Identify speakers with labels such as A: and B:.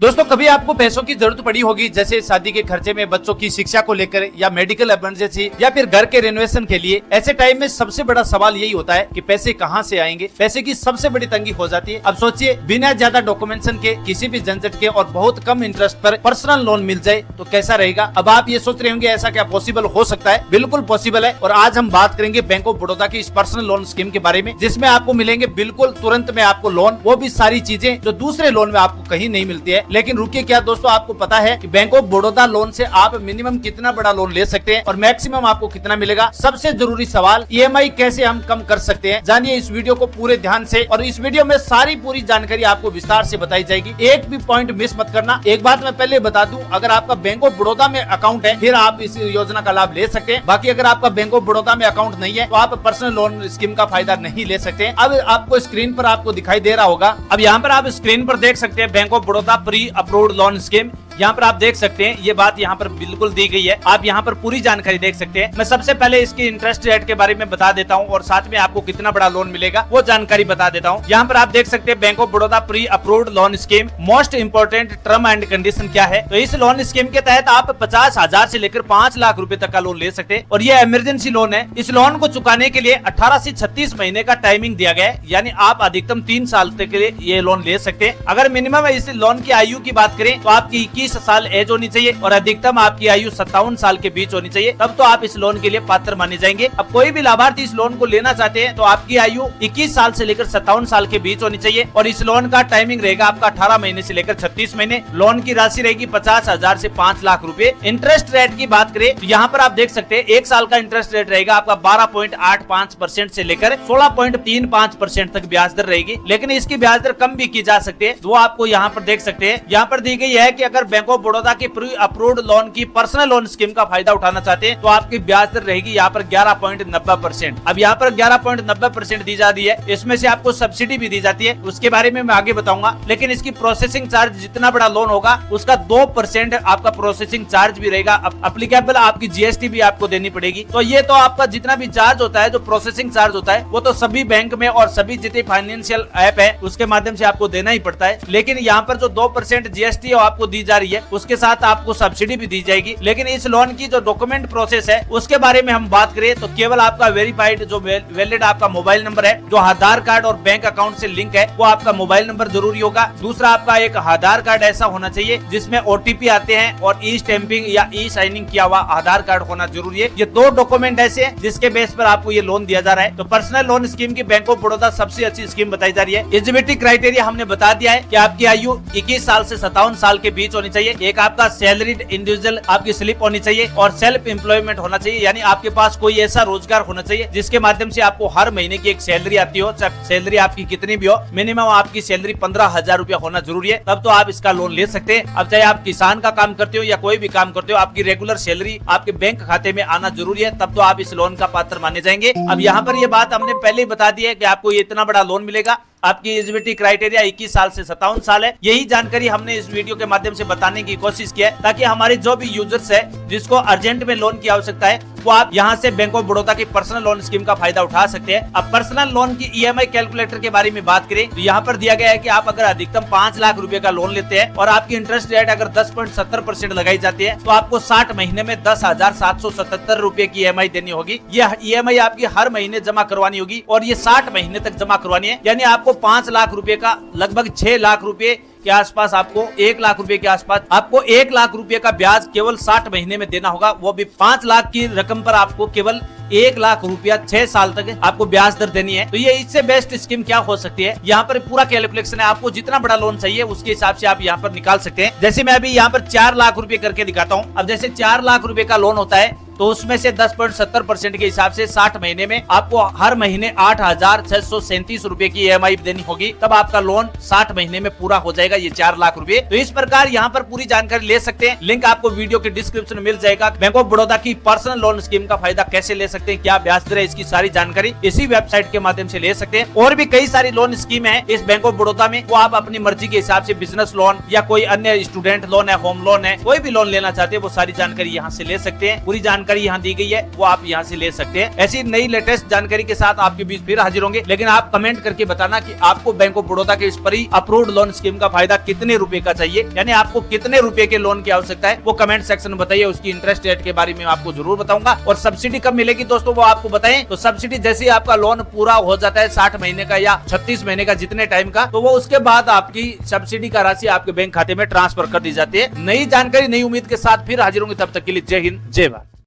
A: दोस्तों कभी आपको पैसों की जरूरत पड़ी होगी, जैसे शादी के खर्चे में, बच्चों की शिक्षा को लेकर, या मेडिकल इमरजेंसी, या फिर घर के रेनोवेशन के लिए। ऐसे टाइम में सबसे बड़ा सवाल यही होता है कि पैसे कहां से आएंगे। पैसे की सबसे बड़ी तंगी हो जाती है। अब सोचिए, बिना ज्यादा डॉक्यूमेंटेशन के, किसी भी झंझट के और बहुत कम इंटरेस्ट पर पर्सनल लोन मिल जाए तो कैसा रहेगा। अब आप ये सोच रहे होंगे ऐसा क्या पॉसिबल हो सकता है। बिल्कुल पॉसिबल है। और आज हम बात करेंगे बैंक ऑफ बड़ौदा की इस पर्सनल लोन स्कीम के बारे में, जिसमें आपको मिलेंगे बिल्कुल तुरंत में आपको लोन, वो भी सारी चीजें जो दूसरे लोन में आपको कहीं नहीं मिलती है। लेकिन रुकिए, क्या दोस्तों आपको पता है कि बैंक ऑफ बड़ौदा लोन से आप मिनिमम कितना बड़ा लोन ले सकते हैं और मैक्सिमम आपको कितना मिलेगा। सबसे जरूरी सवाल, ईएमआई कैसे हम कम कर सकते हैं। जानिए इस वीडियो को पूरे ध्यान से, और इस वीडियो में सारी पूरी जानकारी आपको विस्तार से बताई जाएगी। एक भी पॉइंट मिस मत करना। एक बात मैं पहले बता दूं, अगर आपका बैंक ऑफ बड़ौदा में अकाउंट है फिर आप इस योजना का लाभ ले सकते हैं। बाकी अगर आपका बैंक ऑफ बड़ौदा में अकाउंट नहीं है तो आप पर्सनल लोन स्कीम का फायदा नहीं ले सकते। अब आपको स्क्रीन पर आपको दिखाई दे रहा होगा। अब यहाँ पर आप स्क्रीन पर देख सकते हैं bank of Baroda pre approved loan scheme. यहाँ पर आप देख सकते हैं, ये बात यहाँ पर बिल्कुल दी गई है। आप यहाँ पर पूरी जानकारी देख सकते हैं। मैं सबसे पहले इसकी इंटरेस्ट रेट के बारे में बता देता हूँ और साथ में आपको कितना बड़ा लोन मिलेगा वो जानकारी बता देता हूँ। यहाँ पर आप देख सकते हैं bank of Baroda pre approved loan scheme, most important term and condition क्या है। तो इस लोन स्कीम के तहत आप 50,000 से लेकर 5 लाख रुपए तक का लोन ले सकते हैं और ये इमरजेंसी लोन है। इस लोन को चुकाने के लिए 18 से 36 महीने का टाइमिंग दिया गया है, यानी आप अधिकतम 3 साल तक के लिए ये लोन ले सकते हैं। अगर मिनिमम इस लोन की आयु की बात करें तो आपकी 21 साल एज होनी चाहिए और अधिकतम आपकी आयु 57 साल के बीच होनी चाहिए, तब तो आप इस लोन के लिए पात्र माने जाएंगे। अब कोई भी लाभार्थी इस लोन को लेना चाहते हैं तो आपकी आयु 21 साल से लेकर 57 साल के बीच होनी चाहिए और इस लोन का टाइमिंग रहेगा आपका 18 महीने से लेकर 36 महीने। लोन की राशि रहेगी 50,000 से 5 लाख रुपए। इंटरेस्ट रेट की बात करें तो यहाँ पर आप देख सकते हैं 1 साल का इंटरेस्ट रेट रहेगा आपका 12.85% से लेकर 16.35% तक ब्याज दर रहेगी। लेकिन इसकी ब्याज दर कम भी की जा सकती है, वो आपको यहाँ पर देख सकते हैं। यहाँ पर दी गई है कि अगर बैंक ऑफ बड़ौदा की प्री अप्रूव्ड लोन की पर्सनल लोन स्कीम का फायदा उठाना चाहते हैं तो आपकी ब्याज दर रहेगी यहाँ पर 11.90%। अब यहाँ पर 11.90% दी जाती है। इसमें से आपको सब्सिडी भी दी जाती है, उसके बारे में मैं आगे बताऊंगा। लेकिन इसकी प्रोसेसिंग चार्ज जितना बड़ा लोन होगा उसका 2% आपका प्रोसेसिंग चार्ज भी रहेगा अप्लीकेबल। आपकी जीएसटी भी आपको देनी पड़ेगी। तो ये तो आपका जितना भी चार्ज होता है, जो प्रोसेसिंग चार्ज होता है, वो तो सभी बैंक में और सभी जितने फाइनेंशियल ऐप है उसके माध्यम से आपको देना ही पड़ता है। लेकिन यहाँ पर जो 2% जीएसटी आपको दी जा रही है उसके साथ आपको सब्सिडी भी दी जाएगी। लेकिन इस लोन की जो डॉक्यूमेंट प्रोसेस है उसके बारे में हम बात करें तो केवल आपका वेरीफाइड जो वैलिड आपका मोबाइल नंबर है, जो आधार कार्ड और बैंक अकाउंट से लिंक है, वो आपका मोबाइल नंबर जरूरी होगा। दूसरा, आपका एक आधार कार्ड ऐसा होना चाहिए जिसमें ओटीपी आते हैं और ई स्टैंपिंग या ई साइनिंग किया हुआ आधार कार्ड होना जरूरी है। ये 2 डॉक्यूमेंट ऐसे हैं जिसके बेस पर आपको ये लोन दिया जा रहा है। तो पर्सनल लोन स्कीम की बैंक ऑफ बड़ौदा सबसे अच्छी स्कीम बताई जा रही है। एलिजिबिलिटी क्राइटेरिया हमने बता दिया है कि आपकी आयु 21 साल से 57 साल के बीच होनी चाहिए। एक आपका सैलरीड इंडिविजुअल आपकी स्लिप होनी चाहिए और सेल्फ एम्प्लॉयमेंट होना चाहिए, यानी आपके पास कोई ऐसा रोजगार होना चाहिए जिसके माध्यम से आपको हर महीने की एक सैलरी आती हो। सैलरी आपकी कितनी भी हो, मिनिमम आपकी सैलरी 15,000 रुपया होना जरूरी है, तब तो आप इसका लोन ले सकते हैं। अब चाहे आप किसान का काम करते हो या कोई भी काम करते हो, आपकी रेगुलर सैलरी आपके बैंक खाते में आना जरूरी है, तब तो आप इस लोन का पात्र माने जाएंगे। अब यहाँ पर ये बात हमने पहले ही बता दी है कि आपको ये इतना बड़ा लोन मिलेगा। आपकी एलिजिबिलिटी क्राइटेरिया 21 साल से 57 साल है। यही जानकारी हमने इस वीडियो के माध्यम से बताने की कोशिश की है, ताकि हमारे जो भी यूजर्स है जिसको अर्जेंट में लोन की आवश्यकता है वो आप यहाँ से बैंक ऑफ बड़ौदा की पर्सनल लोन स्कीम का फायदा उठा सकते हैं। अब पर्सनल लोन की ईएमआई कैलकुलेटर के बारे में बात करें तो यहाँ पर दिया गया है कि आप अगर अधिकतम 5 लाख रुपए का लोन लेते हैं और आपकी इंटरेस्ट रेट अगर 10.70% लगाई जाती है तो आपको 60 महीने में 10,777 रुपए की ईएमआई देनी होगी। ये ईएमआई आपकी हर महीने जमा करवानी होगी और ये 60 महीने तक जमा करवानी है, यानी आपको 5 लाख रुपए का लगभग 6 लाख रुपए के आसपास, आपको 1 लाख रुपए के आसपास आपको 1 लाख रुपए का ब्याज केवल 60 महीने में देना होगा। वो भी 5 लाख की रकम पर आपको केवल 1 लाख रुपया 6 साल तक आपको ब्याज दर देनी है। तो ये इससे बेस्ट स्कीम क्या हो सकती है। यहाँ पर पूरा कैलकुलेशन है, आपको जितना बड़ा लोन चाहिए उसके हिसाब से आप यहाँ पर निकाल सकते हैं। जैसे मैं अभी यहाँ पर 4 लाख रुपए करके दिखाता हूँ। अब जैसे 4 लाख रुपए का लोन होता है तो उसमें से 10.70% के हिसाब से 60 महीने में आपको हर महीने 8,637 रुपए की ईएमआई देनी होगी, तब आपका लोन 60 महीने में पूरा हो जाएगा, ये 4 लाख रुपए। तो इस प्रकार यहाँ पर पूरी जानकारी ले सकते हैं। लिंक आपको वीडियो के डिस्क्रिप्शन में मिल जाएगा। बैंक ऑफ बड़ौदा की पर्सनल लोन स्कीम का फायदा कैसे ले सकते हैं, क्या ब्याज दर है, इसकी सारी जानकारी इसी वेबसाइट के माध्यम से ले सकते हैं। और भी कई सारी लोन स्कीम है इस बैंक ऑफ बड़ौदा में, वो आप अपनी मर्जी के हिसाब से बिजनेस लोन या कोई अन्य स्टूडेंट लोन है, होम लोन है, कोई भी लोन लेना चाहते हैं वो सारी जानकारी यहाँ से ले सकते हैं। पूरी जानकारी जानकारी यहाँ दी गई है वो आप यहाँ से ले सकते हैं। ऐसी नई लेटेस्ट जानकारी के साथ आपके बीच फिर हाजिर होंगे, लेकिन आप कमेंट करके बताना कि आपको बैंक ऑफ बड़ौदा के इस प्री अप्रूव्ड लोन स्कीम का फायदा कितने रुपए का चाहिए, यानी आपको कितने रुपए के लोन की आवश्यकता है वो कमेंट सेक्शन में बताइए। उसकी इंटरेस्ट रेट के बारे में आपको जरूर बताऊंगा, और सब्सिडी कब मिलेगी दोस्तों वो आपको बताएं। तो सब्सिडी जैसे ही आपका लोन पूरा हो जाता है 60 महीने का या 36 महीने का जितने टाइम का, तो वो उसके बाद आपकी सब्सिडी का राशि आपके बैंक खाते में ट्रांसफर कर दी जाती है। नई जानकारी नई उम्मीद के साथ फिर हाजिर होंगे, तब तक के लिए जय हिंद जय भारत।